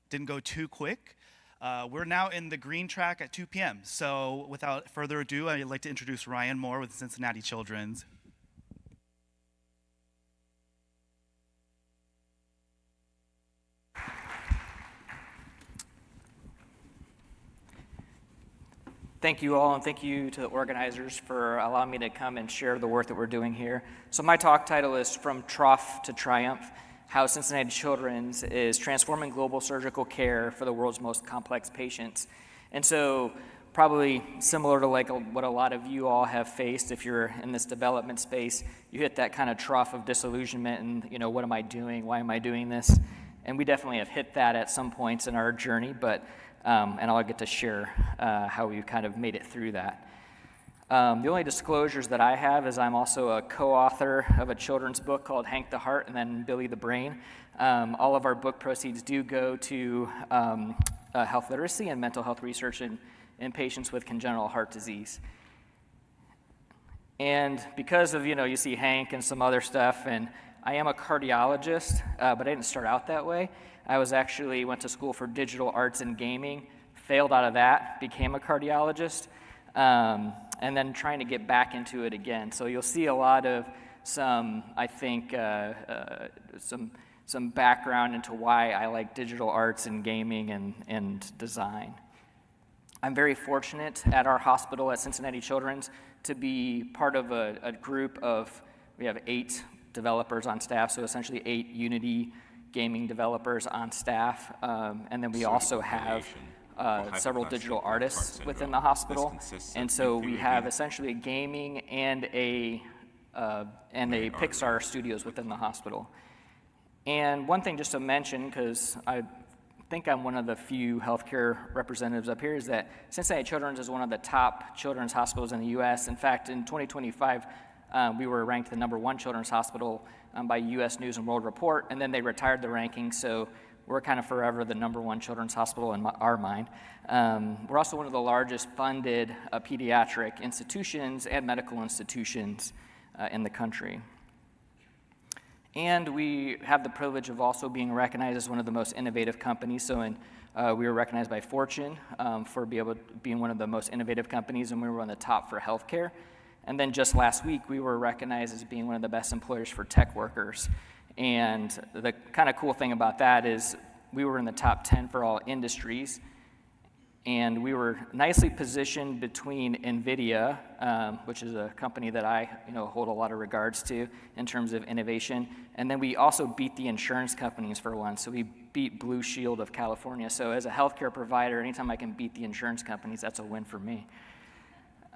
Didn't go too quick. We're now in the green track at 2 p.m. So without further ado, I'd like to introduce Ryan Moore with Cincinnati Children's. Thank you all, and thank you to the organizers for allowing me to come and share the work that we're doing here. So my talk title is From Trough to Triumph: How Cincinnati Children's is Transforming Global Surgical Care for the World's Most Complex Patients. And so probably similar to like what a lot of you all have faced if you're in this development space, you hit that kind of trough of disillusionment and, you know, what am I doing? Why am I doing this? And we definitely have hit that at some points in our journey, but and I'll get to share how we kind of made it through that. The only disclosures that I have is I'm also a co-author of a children's book called Hank the Heart and then Billy the Brain. All of our book proceeds do go to health literacy and mental health research in patients with congenital heart disease. And because of, you know, you see Hank and some other stuff, and I am a cardiologist, but I didn't start out that way. I went to school for digital arts and gaming, failed out of that, became a cardiologist, and then trying to get back into it again. So you'll see a lot of some background into why I like digital arts and gaming and design. I'm very fortunate at our hospital at Cincinnati Children's to be part of a group of, we have 8 developers on staff, so essentially 8 Unity gaming developers on staff, and then we also have several digital artists within the hospital, and so we have essentially a gaming and a Pixar studios within the hospital. And one thing just to mention, because I think I'm one of the few healthcare representatives up here, is that Cincinnati Children's is one of the top children's hospitals in the U.S. In fact, in 2025, we were ranked the #1 children's hospital by U.S. News and World Report, and then they retired the ranking, so we're kind of forever the #1 children's hospital in our mind. We're also one of the largest funded pediatric institutions and medical institutions in the country. And we have the privilege of also being recognized as one of the most innovative companies. So we were recognized by Fortune for being one of the most innovative companies, and we were on the top for healthcare. And then just last week, we were recognized as being one of the best employers for tech workers. And the kind of cool thing about that is we were in the top 10 for all industries, and we were nicely positioned between NVIDIA, which is a company that I hold a lot of regards to in terms of innovation, and then we also beat the insurance companies for once. So we beat Blue Shield of California. So as a healthcare provider, anytime I can beat the insurance companies, that's a win for me.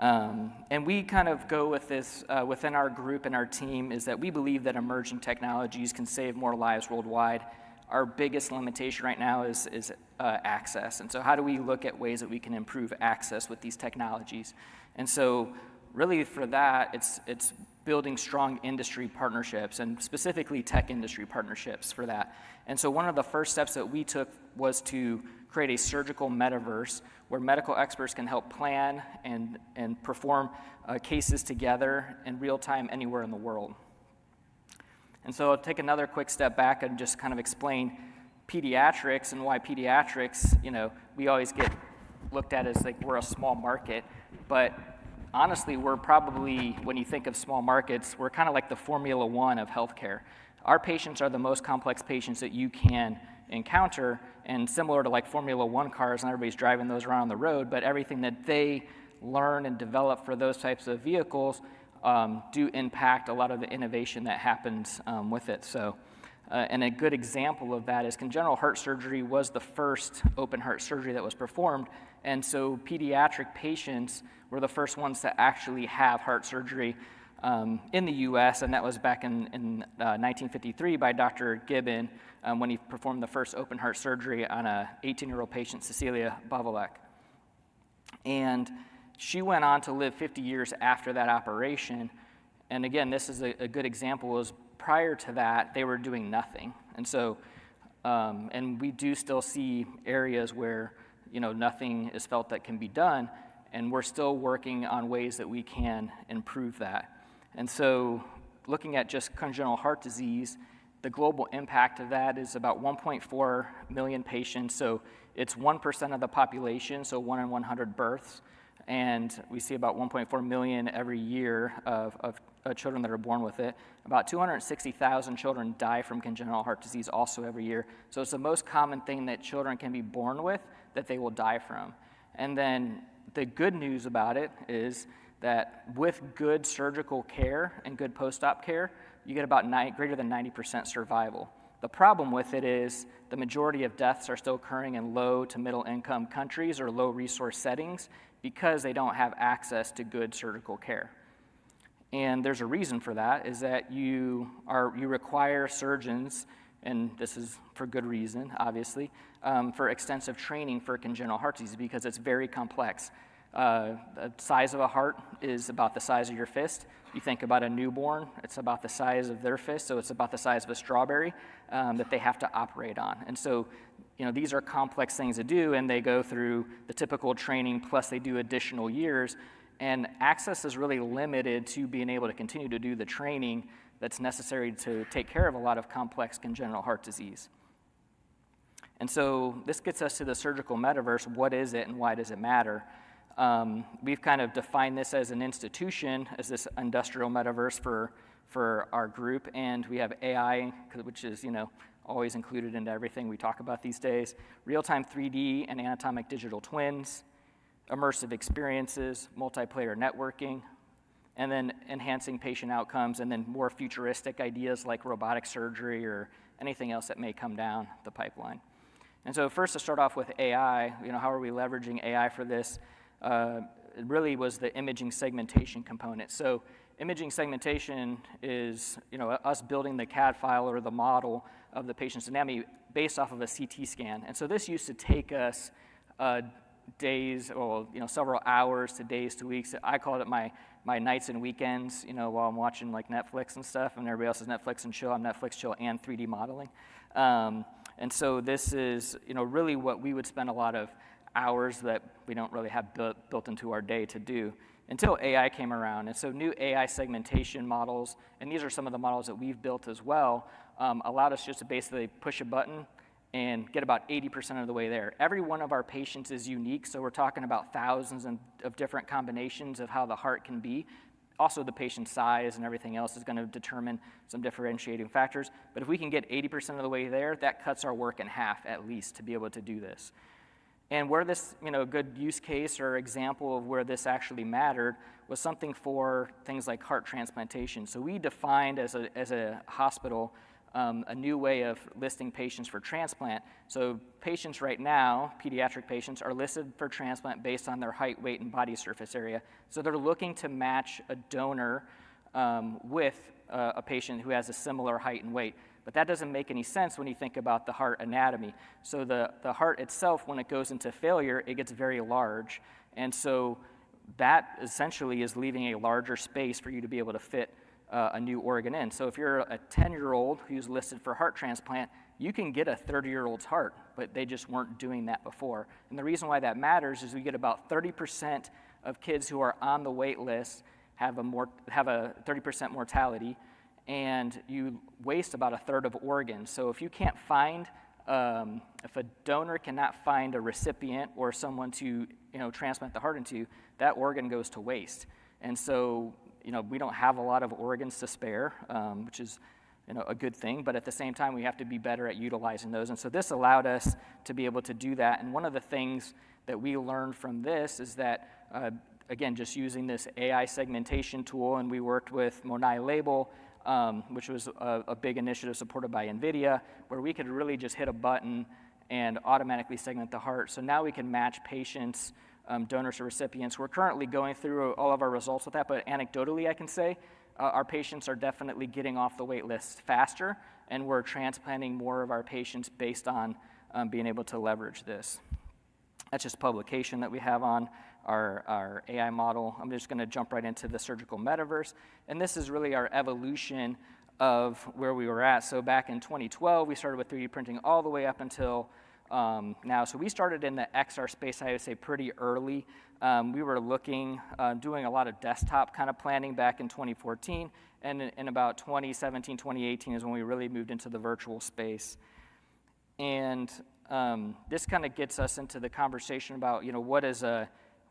And we kind of go with this within our group and our team, is that we believe that emerging technologies can save more lives worldwide. Our biggest limitation right now is access. And so how do we look at ways that we can improve access with these technologies? And so really for that, it's building strong industry partnerships, and specifically tech industry partnerships for that. And so one of the first steps that we took was to create a surgical metaverse where medical experts can help plan and perform cases together in real time anywhere in the world. And so I'll take another quick step back and just kind of explain pediatrics and why pediatrics, we always get looked at as like we're a small market, but honestly, we're probably, when you think of small markets, we're kind of like the Formula One of healthcare. Our patients are the most complex patients that you can encounter, and similar to like Formula One cars, and everybody's driving those around the road, but everything that they learn and develop for those types of vehicles do impact a lot of the innovation that happens with it. So, and a good example of that is congenital heart surgery was the first open heart surgery that was performed, and so pediatric patients were the first ones to actually have heart surgery in the U.S., and that was back in 1953 by Dr. Gibbon when he performed the first open heart surgery on a 18-year-old patient, Cecilia Bovalek. And she went on to live 50 years after that operation. And again, this is a good example, is prior to that, they were doing nothing. And so, and we do still see areas where, nothing is felt that can be done, and we're still working on ways that we can improve that. And so, looking at just congenital heart disease, the global impact of that is about 1.4 million patients. So it's 1% of the population, so 1 in 100 births. And we see about 1.4 million every year of children that are born with it. About 260,000 children die from congenital heart disease also every year. So it's the most common thing that children can be born with that they will die from. And then the good news about it is that with good surgical care and good post-op care, you get about greater than 90% survival. The problem with it is the majority of deaths are still occurring in low to middle income countries or low resource settings because they don't have access to good surgical care. And there's a reason for that, is that you require surgeons, and this is for good reason, obviously, for extensive training for congenital heart disease because it's very complex. The size of a heart is about the size of your fist. You think about a newborn, it's about the size of their fist, so it's about the size of a strawberry that they have to operate on. And so, these are complex things to do, and they go through the typical training, plus they do additional years, and access is really limited to being able to continue to do the training that's necessary to take care of a lot of complex congenital heart disease. And so this gets us to the surgical metaverse. What is it and why does it matter? We've kind of defined this as an institution, as this industrial metaverse for our group, and we have AI, which is, always included into everything we talk about these days, real-time 3D and anatomic digital twins, immersive experiences, multiplayer networking, and then enhancing patient outcomes, and then more futuristic ideas like robotic surgery or anything else that may come down the pipeline. And so first, to start off with AI, how are we leveraging AI for this? It really was the imaging segmentation component. So imaging segmentation is, us building the CAD file or the model of the patient's anatomy based off of a CT scan. And so this used to take us days, or several hours to days to weeks. I called it my nights and weekends, while I'm watching like Netflix and stuff, and everybody else is Netflix and chill. I'm Netflix, chill, and 3D modeling. And so this is, really what we would spend a lot of hours that we don't really have built into our day to do until AI came around. And so new AI segmentation models, and these are some of the models that we've built as well, allowed us just to basically push a button and get about 80% of the way there. Every one of our patients is unique, so we're talking about thousands of different combinations of how the heart can be. Also, the patient's size and everything else is going to determine some differentiating factors. But if we can get 80% of the way there, that cuts our work in half at least to be able to do this. And where this, good use case or example of where this actually mattered was something for things like heart transplantation. So we defined as a hospital a new way of listing patients for transplant. So patients right now, pediatric patients, are listed for transplant based on their height, weight, and body surface area. So they're looking to match a donor with a patient who has a similar height and weight. But that doesn't make any sense when you think about the heart anatomy. So the heart itself, when it goes into failure, it gets very large. And so that essentially is leaving a larger space for you to be able to fit a new organ in. So if you're a 10-year-old who's listed for heart transplant, you can get a 30-year-old's heart, but they just weren't doing that before. And the reason why that matters is we get about 30% of kids who are on the wait list have a 30% mortality, and you waste about a third of organs. So if you can't find, if a donor cannot find a recipient or someone to transplant the heart into, that organ goes to waste. And so we don't have a lot of organs to spare, which is a good thing, but at the same time we have to be better at utilizing those. And so this allowed us to be able to do that. And one of the things that we learned from this is that, again, just using this AI segmentation tool, and we worked with Monai Label, which was a big initiative supported by NVIDIA, where we could really just hit a button and automatically segment the heart. So now we can match patients, donors or recipients. We're currently going through all of our results with that, but anecdotally I can say our patients are definitely getting off the wait list faster, and we're transplanting more of our patients based on being able to leverage this. That's just publication that we have on our AI model. I'm just going to jump right into the surgical metaverse. And this is really our evolution of where we were at. So back in 2012, we started with 3D printing all the way up until now. So we started in the XR space, I would say, pretty early. We were doing a lot of desktop kind of planning back in 2014. And in about 2017, 2018 is when we really moved into the virtual space. And this kind of gets us into the conversation about,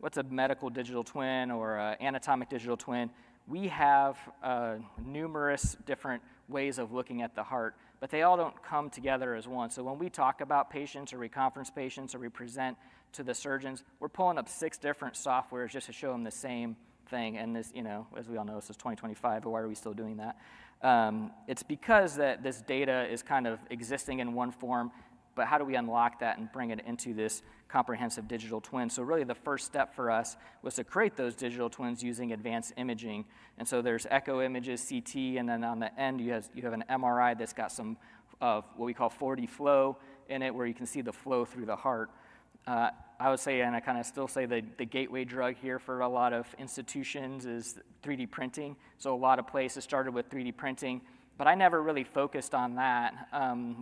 what's a medical digital twin or an anatomic digital twin. We have numerous different ways of looking at the heart, but they all don't come together as one. So when we talk about patients or we conference patients or we present to the surgeons, we're pulling up 6 different softwares just to show them the same thing. And this, as we all know, this is 2025, but why are we still doing that? It's because that this data is kind of existing in one form, but how do we unlock that and bring it into this comprehensive digital twin? So really the first step for us was to create those digital twins using advanced imaging. And so there's echo images, CT, and then on the end you have an MRI that's got some what we call 4D flow in it, where you can see the flow through the heart. I would say, and I kind of still say, the gateway drug here for a lot of institutions is 3D printing. So a lot of places started with 3D printing, but I never really focused on that.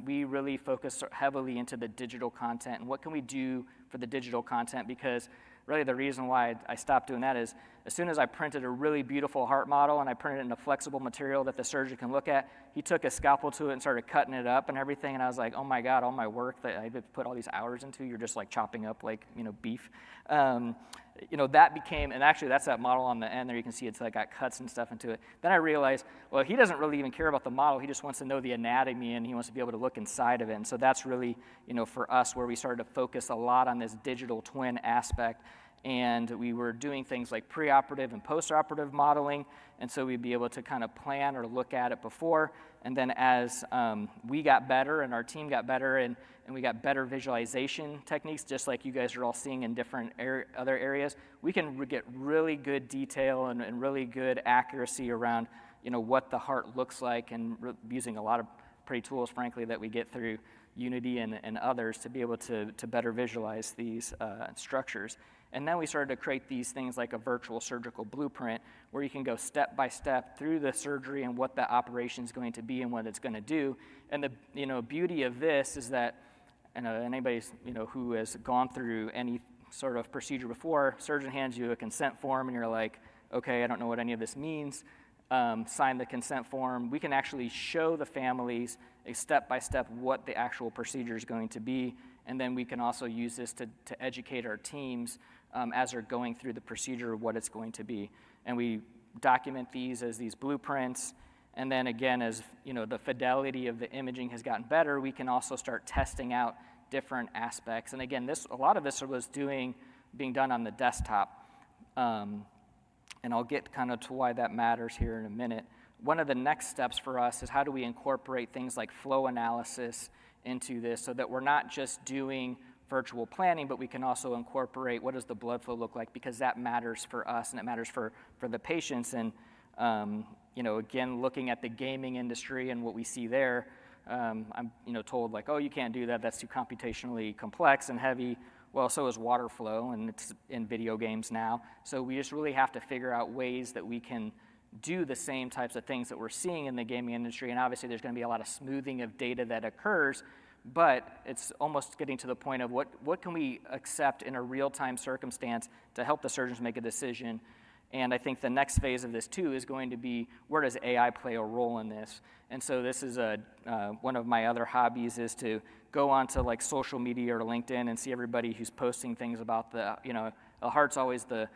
We really focused heavily into the digital content and what can we do for the digital content, because really the reason why I stopped doing that is as soon as I printed a really beautiful heart model and I printed it in a flexible material that the surgeon can look at, he took a scalpel to it and started cutting it up and everything. And I was like, oh my God, all my work that I put all these hours into, you're just like chopping up like, beef. That became, and actually that's that model on the end there. You can see it's like got cuts and stuff into it. Then I realized, well, he doesn't really even care about the model. He just wants to know the anatomy and he wants to be able to look inside of it. And so that's really, for us where we started to focus a lot on this digital twin aspect. And we were doing things like preoperative and postoperative modeling, and so we'd be able to kind of plan or look at it before. And then as we got better and our team got better and we got better visualization techniques, just like you guys are all seeing in different other areas, we can get really good detail and really good accuracy around what the heart looks like, and using a lot of pretty tools, frankly, that we get through Unity and others to be able to better visualize these structures. And then we started to create these things like a virtual surgical blueprint where you can go step by step through the surgery and what the operation is going to be and what it's going to do. And the beauty of this is that anybody who has gone through any sort of procedure before, surgeon hands you a consent form and you're like, okay, I don't know what any of this means. Sign the consent form. We can actually show the families a step by step what the actual procedure is going to be. And then we can also use this to educate our teams as they're going through the procedure of what it's going to be. And we document these as these blueprints. And then again, as the fidelity of the imaging has gotten better, we can also start testing out different aspects. And again, a lot of this was being done on the desktop. And I'll get kind of to why that matters here in a minute. One of the next steps for us is how do we incorporate things like flow analysis into this so that we're not just doing virtual planning, but we can also incorporate what does the blood flow look like, because that matters for us and it matters for the patients. And again, looking at the gaming industry and what we see there, I'm told like, oh, you can't do that, that's too computationally complex and heavy. Well, so is water flow, and it's in video games now. So we just really have to figure out ways that we can do the same types of things that we're seeing in the gaming industry. And obviously there's going to be a lot of smoothing of data that occurs, but it's almost getting to the point of what can we accept in a real-time circumstance to help the surgeons make a decision. And I think the next phase of this too is going to be, where does AI play a role in this? And so this is one of my other hobbies, is to go onto like social media or LinkedIn and see everybody who's posting things about the heart's always the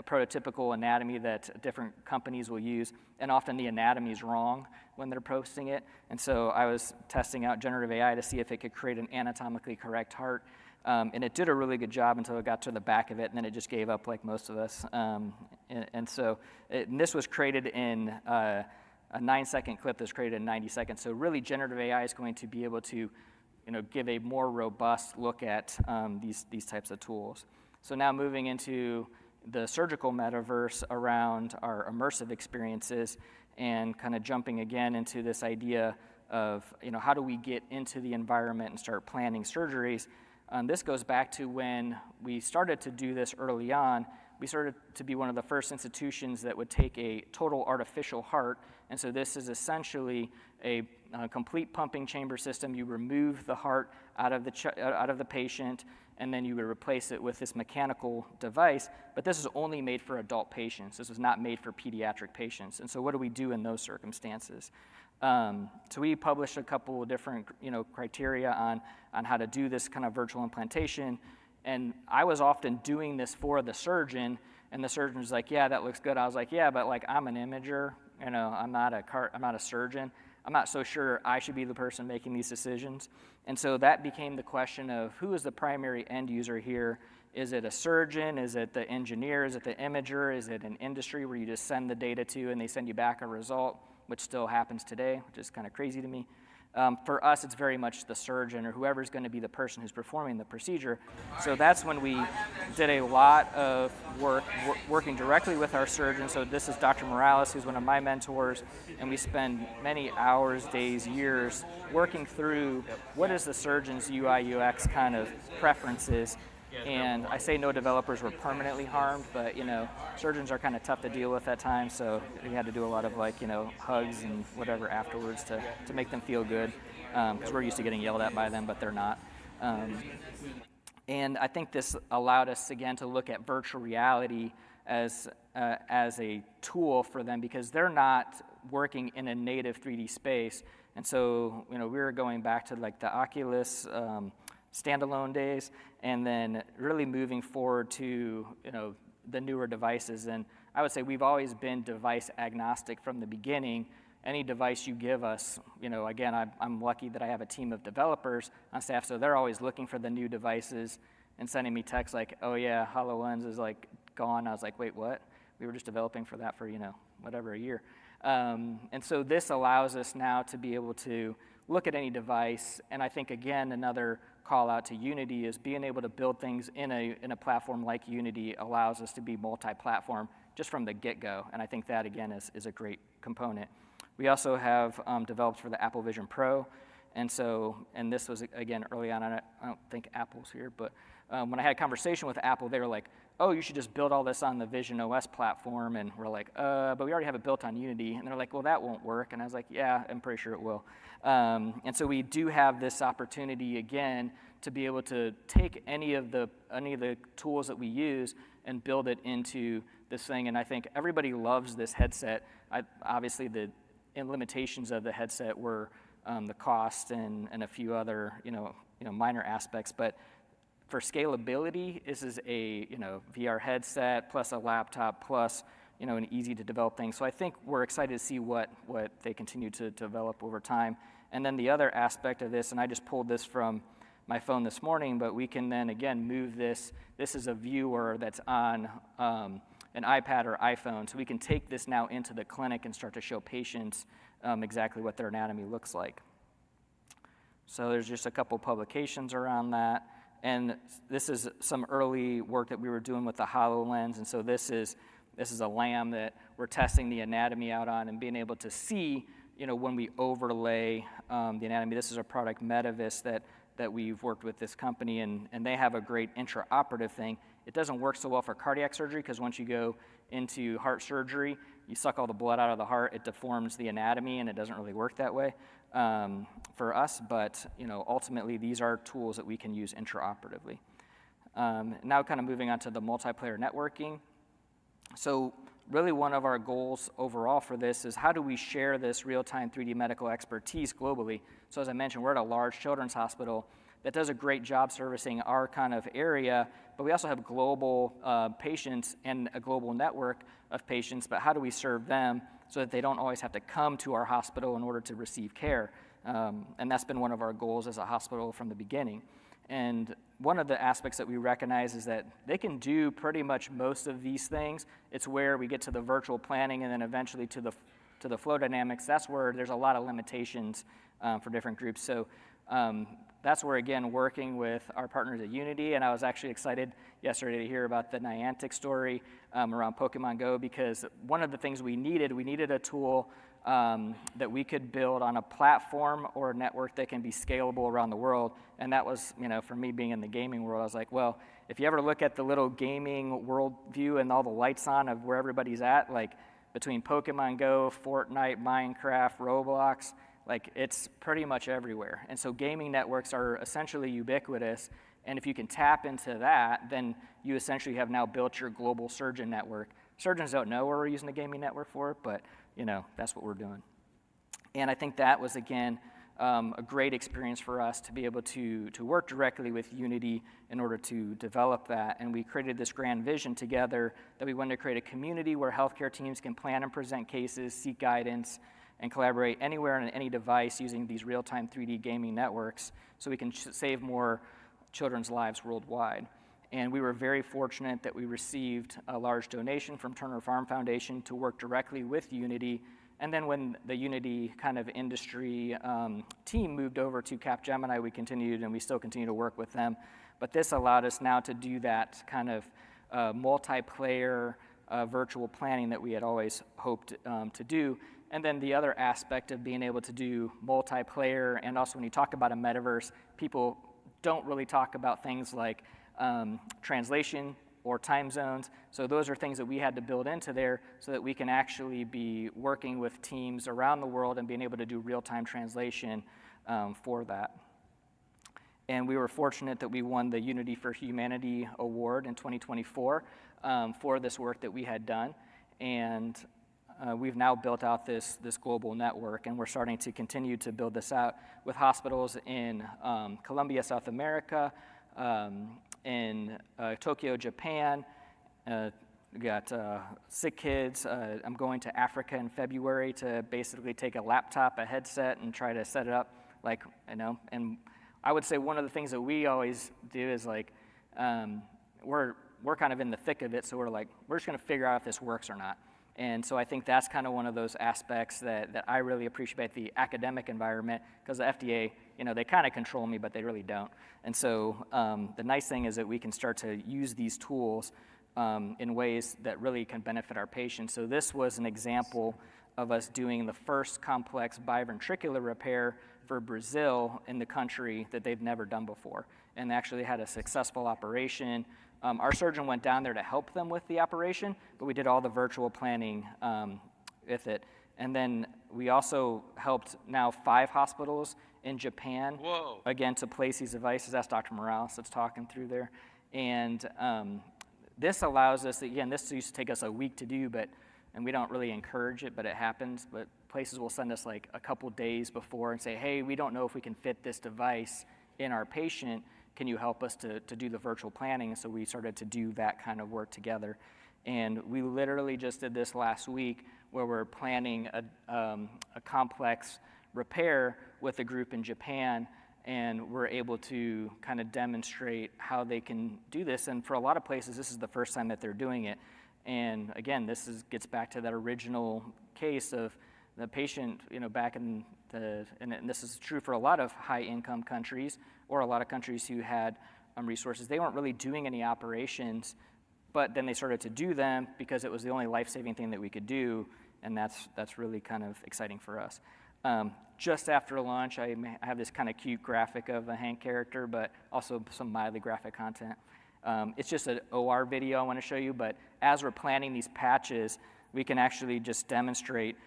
prototypical anatomy that different companies will use, and often the anatomy is wrong when they're posting it. And so I was testing out generative AI to see if it could create an anatomically correct heart. And it did a really good job until it got to the back of it, and then it just gave up like most of us. And this was created in a 9-second clip that's created in 90 seconds. So really generative AI is going to be able to give a more robust look at these types of tools. So now moving into the surgical metaverse around our immersive experiences, and kind of jumping again into this idea of how do we get into the environment and start planning surgeries. This goes back to when we started to do this early on. We started to be one of the first institutions that would take a total artificial heart. And so this is essentially a complete pumping chamber system. You remove the heart out of the patient, and then you would replace it with this mechanical device. But this is only made for adult patients. This was not made for pediatric patients. And so what do we do in those circumstances? So we published a couple of different criteria on how to do this kind of virtual implantation. And I was often doing this for the surgeon, and the surgeon was like, yeah, that looks good. I was like, yeah, but like I'm an imager, I'm not a surgeon. I'm not so sure I should be the person making these decisions. And so that became the question of who is the primary end user here? Is it a surgeon? Is it the engineer? Is it the imager? Is it an industry where you just send the data to and they send you back a result, which still happens today, which is kind of crazy to me. For us, it's very much the surgeon or whoever's going to be the person who's performing the procedure. So that's when we did a lot of work working directly with our surgeon. So this is Dr. Morales, who's one of my mentors, and we spend many hours, days, years working through what is the surgeon's UI, UX kind of preferences. And I say no developers were permanently harmed, but surgeons are kind of tough to deal with at times, so we had to do a lot of hugs and whatever afterwards to make them feel good, because we're used to getting yelled at by them, but they're not. And I think this allowed us again to look at virtual reality as a tool for them because they're not working in a native 3D space. And so, we were going back to like the Oculus standalone days, and then really moving forward to, the newer devices. And I would say we've always been device agnostic from the beginning. Any device you give us, again, I'm lucky that I have a team of developers on staff, so they're always looking for the new devices and sending me texts like, oh yeah, HoloLens is like gone. I was like, wait, what? We were just developing for that for, whatever, a year. And so this allows us now to be able to look at any device, and I think, again, another call out to Unity is being able to build things in a platform like Unity allows us to be multi-platform just from the get-go, and I think that, again, is a great component. We also have developed for the Apple Vision Pro, and this was, again, early on, I don't think Apple's here, but when I had a conversation with Apple, they were like, oh, you should just build all this on the Vision OS platform, and we're like, but we already have it built on Unity, and they're like, well, that won't work, and I was like, yeah, I'm pretty sure it will. And so we do have this opportunity, again, to be able to take any of the tools that we use and build it into this thing, and I think everybody loves this headset. Obviously, the limitations of the headset were the cost and a few other, minor aspects, but for scalability, this is a VR headset plus a laptop plus an easy to develop thing. So I think we're excited to see what they continue to develop over time. And then the other aspect of this, and I just pulled this from my phone this morning, but we can then again move this. This is a viewer that's on an iPad or iPhone, so we can take this now into the clinic and start to show patients exactly what their anatomy looks like. So there's just a couple publications around that. And this is some early work that we were doing with the HoloLens, and so this is a lamb that we're testing the anatomy out on and being able to see, when we overlay the anatomy. This is a product, Mediverse, that we've worked with this company, and they have a great intraoperative thing. It doesn't work so well for cardiac surgery because once you go into heart surgery, you suck all the blood out of the heart, it deforms the anatomy, and it doesn't really work that way for us, but ultimately these are tools that we can use intraoperatively. Now kind of moving on to the multiplayer networking. So really one of our goals overall for this is how do we share this real-time 3D medical expertise globally? So as I mentioned, we're at a large children's hospital that does a great job servicing our kind of area, but we also have global patients and a global network of patients, but how do we serve them so that they don't always have to come to our hospital in order to receive care? And that's been one of our goals as a hospital from the beginning. And one of the aspects that we recognize is that they can do pretty much most of these things. It's where we get to the virtual planning and then eventually to the flow dynamics. That's where there's a lot of limitations for different groups. So that's where, again, working with our partners at Unity, and I was actually excited yesterday to hear about the Niantic story around Pokemon Go, because one of the things we needed a tool that we could build on a platform or a network that can be scalable around the world. And that was, for me being in the gaming world, I was like, well, if you ever look at the little gaming world view and all the lights on of where everybody's at, like between Pokemon Go, Fortnite, Minecraft, Roblox, like it's pretty much everywhere. And so gaming networks are essentially ubiquitous. And if you can tap into that, then you essentially have now built your global surgeon network. Surgeons don't know what we're using the gaming network for, but that's what we're doing. And I think that was, again, a great experience for us to be able to work directly with Unity in order to develop that. And we created this grand vision together that we wanted to create a community where healthcare teams can plan and present cases, seek guidance, and collaborate anywhere on any device using these real-time 3D gaming networks so we can save more children's lives worldwide. And we were very fortunate that we received a large donation from Turner Farm Foundation to work directly with Unity. And then when the Unity kind of industry team moved over to Capgemini, we continued, and we still continue to work with them. But this allowed us now to do that kind of multiplayer virtual planning that we had always hoped to do. And then the other aspect of being able to do multiplayer, and also when you talk about a metaverse, people don't really talk about things like translation or time zones. So those are things that we had to build into there so that we can actually be working with teams around the world and being able to do real-time translation for that. And we were fortunate that we won the Unity for Humanity Award in 2024 for this work that we had done. And we've now built out this global network, and we're starting to continue to build this out with hospitals in Colombia, South America, in Tokyo, Japan. We got sick kids. I'm going to Africa in February to basically take a laptop, a headset, and try to set it up, like, and I would say one of the things that we always do is like, we're kind of in the thick of it, so we're just gonna figure out if this works or not. And so I think that's kind of one of those aspects that I really appreciate the academic environment, because the FDA, they kind of control me, but they really don't. And so the nice thing is that we can start to use these tools in ways that really can benefit our patients. So this was an example of us doing the first complex biventricular repair for Brazil in the country that they've never done before, and actually had a successful operation. Our surgeon went down there to help them with the operation, but we did all the virtual planning with it. And then we also helped now 5 hospitals in Japan, again, to place these devices. That's Dr. Morales that's talking through there. And this allows us, again, this used to take us a week to do, and we don't really encourage it, but it happens. But places will send us like a couple days before and say, hey, we don't know if we can fit this device in our patient. Can you help us to do the virtual planning? So we started to do that kind of work together. And we literally just did this last week where we're planning a complex repair with a group in Japan, and we're able to kind of demonstrate how they can do this. And for a lot of places, this is the first time that they're doing it. And again, gets back to that original case of the patient, back in and this is true for a lot of high-income countries or a lot of countries who had resources. They weren't really doing any operations, but then they started to do them because it was the only life-saving thing that we could do, and that's really kind of exciting for us. Just after lunch, I have this kind of cute graphic of a Hank character, but also some mildly graphic content. It's just an OR video I want to show you, but as we're planning these patches, we can actually just demonstrate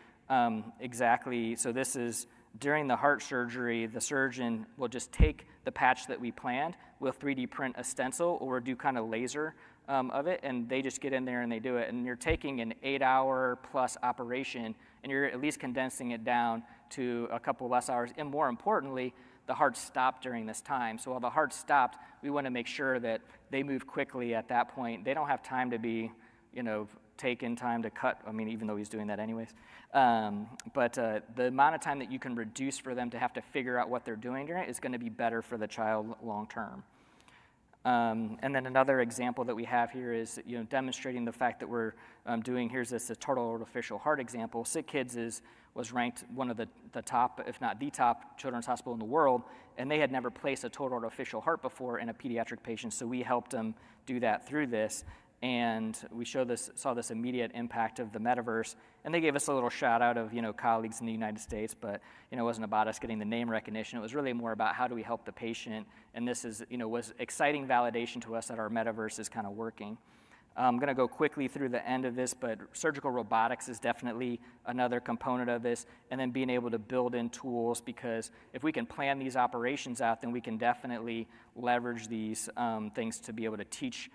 exactly. So this is during the heart surgery, the surgeon will just take the patch that we planned, we'll 3D print a stencil or do kind of laser of it, and they just get in there and they do it. And you're taking an 8-hour plus operation, and you're at least condensing it down to a couple less hours. And more importantly, the heart stopped during this time. So while the heart stopped, we want to make sure that they move quickly at that point. They don't have time to be, taken time to cut, even though he's doing that anyways. But the amount of time that you can reduce for them to have to figure out what they're doing during it is going to be better for the child long term. And then another example that we have here is demonstrating the fact that we're doing, here's this a total artificial heart example. Sick Kids was ranked one of the top, if not the top, children's hospital in the world, and they had never placed a total artificial heart before in a pediatric patient, so we helped them do that through this. And we saw this immediate impact of the metaverse, and they gave us a little shout out of colleagues in the United States, but it wasn't about us getting the name recognition. It was really more about how do we help the patient, and this was exciting validation to us that our metaverse is kind of working. I'm going to go quickly through the end of this, but surgical robotics is definitely another component of this, and then being able to build in tools, because if we can plan these operations out, then we can definitely leverage these things to be able to teach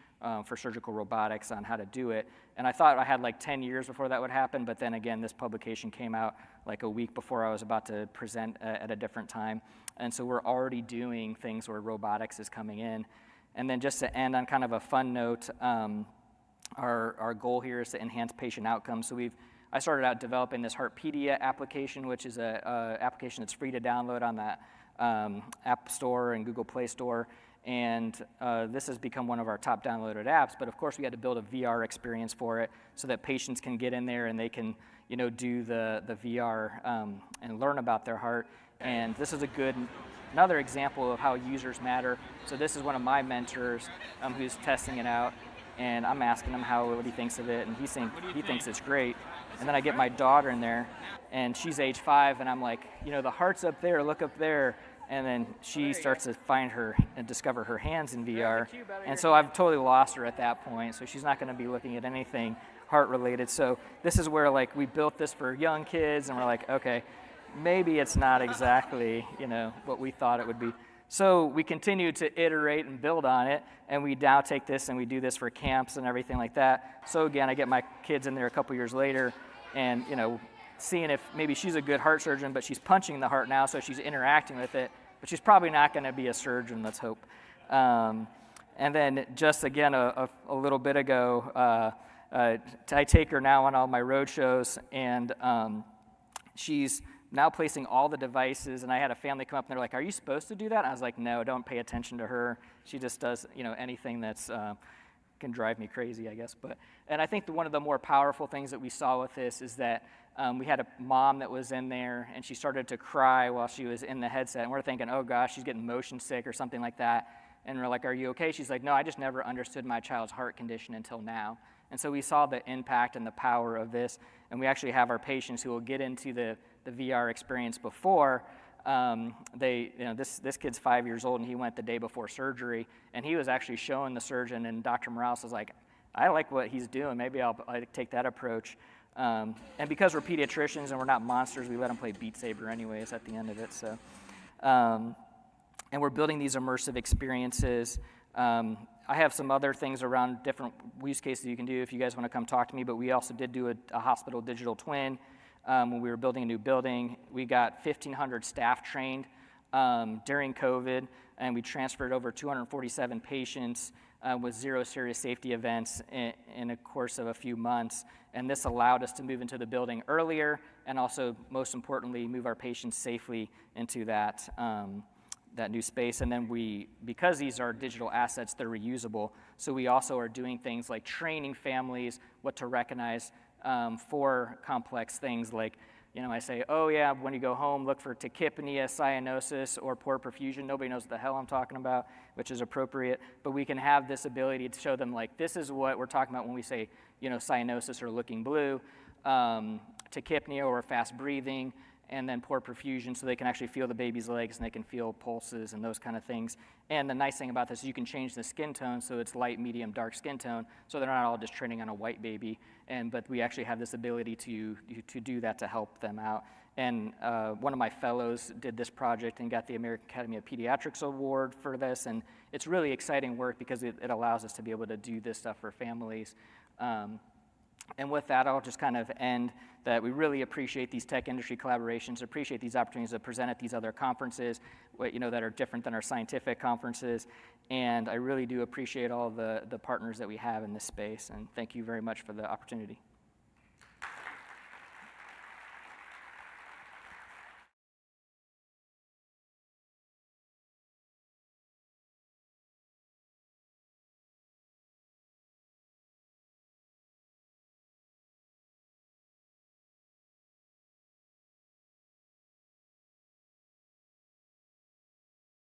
for surgical robotics on how to do it. And I thought I had like 10 years before that would happen, but then again, this publication came out like a week before I was about to present at a different time. And so we're already doing things where robotics is coming in. And then just to end on kind of a fun note, our goal here is to enhance patient outcomes. So I started out developing this Heartpedia application, which is a application that's free to download on the App Store and Google Play Store. And this has become one of our top downloaded apps, but of course we had to build a VR experience for it so that patients can get in there and they can do the VR and learn about their heart. And this is another example of how users matter. So this is one of my mentors who's testing it out, and I'm asking him what he thinks of it, and he thinks it's great. And then I get my daughter in there, and she's age 5, and I'm like, the heart's up there, look up there. And then she starts to find and discover her hands in VR. And so I've totally lost her at that point. So she's not going to be looking at anything heart related. So this is where we built this for young kids, and we're like, okay, maybe it's not exactly what we thought it would be. So we continue to iterate and build on it, and we now take this and we do this for camps and everything like that. So again, I get my kids in there a couple years later, and seeing if maybe she's a good heart surgeon, but she's punching the heart now, so she's interacting with it, but she's probably not going to be a surgeon, let's hope. And then just again, a little bit ago, I take her now on all my road shows, and she's now placing all the devices, and I had a family come up and they're like, "Are you supposed to do that?" And I was like, "No, don't pay attention to her. She just does, anything that's can drive me crazy, I guess." And I think one of the more powerful things that we saw with this is that we had a mom that was in there, and she started to cry while she was in the headset, and we're thinking, "Oh gosh, she's getting motion sick or something like that." And we're like, "Are you okay?" She's like, "No, I just never understood my child's heart condition until now." And so we saw the impact and the power of this, and we actually have our patients who will get into the VR experience before this kid's 5 years old, and he went the day before surgery, and he was actually showing the surgeon, and Dr. Morales was like, "I like what he's doing. Maybe I'll take that approach." And because we're pediatricians and we're not monsters, we let him play Beat Saber anyways at the end of it. So, and we're building these immersive experiences. I have some other things around different use cases you can do if you guys want to come talk to me, but we also did do a hospital digital twin when we were building a new building. We got 1,500 staff trained during COVID, and we transferred over 247 patients with 0 serious safety events in a course of a few months. And this allowed us to move into the building earlier, and also, most importantly, move our patients safely into that new space. And then because these are digital assets, they're reusable. So we also are doing things like training families what to recognize for complex things like, I say, "Oh yeah, when you go home, look for tachypnea, cyanosis, or poor perfusion." Nobody knows what the hell I'm talking about, which is appropriate. But we can have this ability to show them, like, this is what we're talking about when we say, cyanosis or looking blue, tachypnea or fast breathing, and then poor perfusion, so they can actually feel the baby's legs and they can feel pulses and those kind of things. And the nice thing about this is you can change the skin tone, so it's light, medium, dark skin tone, so they're not all just training on a white baby. But we actually have this ability to do that to help them out. And one of my fellows did this project and got the American Academy of Pediatrics Award for this, and it's really exciting work because it allows us to be able to do this stuff for families. And with that, I'll just kind of end that we really appreciate these tech industry collaborations, appreciate these opportunities to present at these other conferences, that are different than our scientific conferences. And I really do appreciate all the partners that we have in this space. And thank you very much for the opportunity.